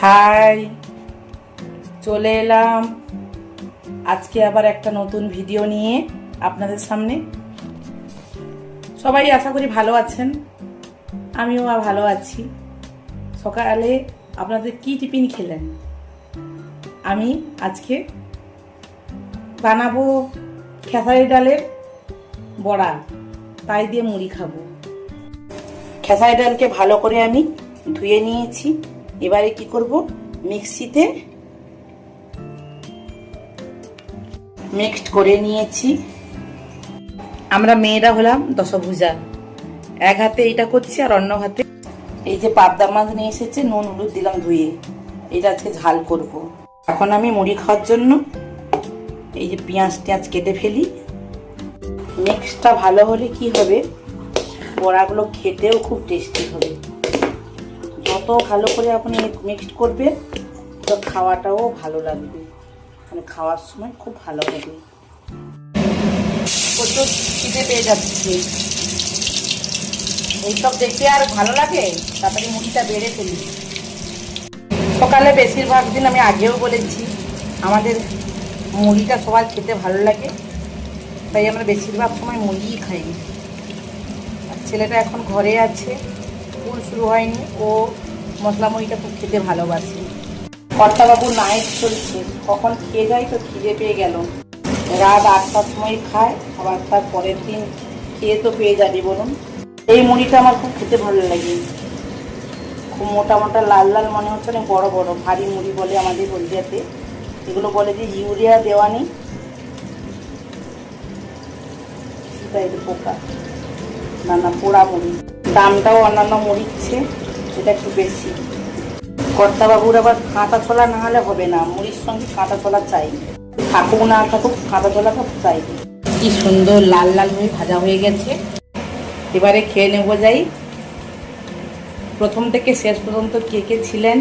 High, চলে এলাম আজকে আবার একটা নতুন ভিডিও নিয়ে আপনাদের সামনে। সবাই আশা করি ভালো আছেন, আমিও ভালো আছি। সকালে আপনাদের কি টিফিন খেলেন? আমি আজকে বানাবো খেসারি ডালের বড়া, তাই দিয়ে মুড়ি খাবো। খেসারি ডালকে ভালো করে আমি ধুয়ে নিয়েছি। এবারে কি করব, মিক্সিতে মিক্সড করে নিয়েছি। আমরা মেয়েরা হলাম দশভুজা, এক হাতে এটা করছি আর অন্য হাতে এই যে পাবদা মাছ নিয়ে এসেছে, নুন হলুদ দিলাম ধুয়ে, এটা আজকে ঝাল করব। এখন আমি মুড়ি খাওয়ার জন্য এই যে পেঁয়াজ টেঁয়াজ কেটে ফেলি। মিক্সটা ভালো হলে কি হবে, বড়াগুলো খেতেও খুব টেস্টি হবে। যত ভালো করে আপনি মিক্সড করবেন তো খাওয়াটাও ভালো লাগবে, মানে খাওয়ার সময় খুব ভালো হবে। প্রচুর খিদে পেয়ে যাচ্ছে, এইসব দেখতে আর ভালো লাগে, তাড়াতাড়ি মুড়িটা বেড়ে ফেলি। সকালে বেশিরভাগ দিন আমি আগেও বলেছি আমাদের মুড়িটা সবার খেতে ভালো লাগে, তাই আমরা বেশিরভাগ সময় মুড়িই খাই। আর ছেলেটা এখন ঘরে আছে, স্কুল শুরু হয়নি, ও মশলা মুড়িটা খুব খেতে ভালোবাসে। কর্তাবাবু নাইট চলছে, কখন খেয়ে যায় তো খিদে পেয়ে গেল। রাত 8টার সময় খায়, আবার তার পরের দিন খেয়ে তো পেয়ে যাবে বলুন। এই মুড়িটা আমার খুব খেতে ভালো লাগে, খুব মোটা মোটা লাল লাল মনে হচ্ছে না, বড় বড় ভারী মুড়ি বলে আমাদের হলদিয়াতে। এগুলো বলে যে ইউরিয়া দেওয়া নেই, তাই পোকা না না পোড়া মুড়ি। দামটাও অন্যান্য মুড়ির চেয়ে এটা একটু বেশি। কর্তাবাবুর আবার কাঁটা ছোলা না হলে হবে না, মুড়ির সঙ্গে কাঁটা ছোলা চাই, থাকুক না থাকুক কাঁটা ছোলাটা চাই। কি সুন্দর লাল লাল হয়ে ভাজা হয়ে গেছে, এবারে খেয়ে নেবো। যাই প্রথম থেকে শেষ পর্যন্ত কে কে ছিলেন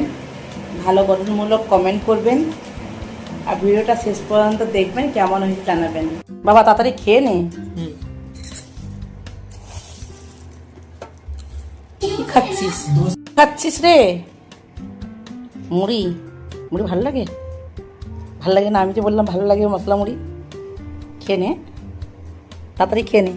ভালো গঠনমূলক কমেন্ট করবেন, আর ভিডিওটা শেষ পর্যন্ত দেখবেন, কেমন হয়েছে জানাবেন। বাবা তাড়াতাড়ি খেয়ে নে। কি খাচ্ছিস খাচ্ছিস রে? মুড়ি মুড়ি ভালো লাগে? ভালো লাগে না? আমি যে বললাম ভালো লাগে মশলা মুড়ি। খেয়ে নে, তাড়াতাড়ি খেয়ে নে।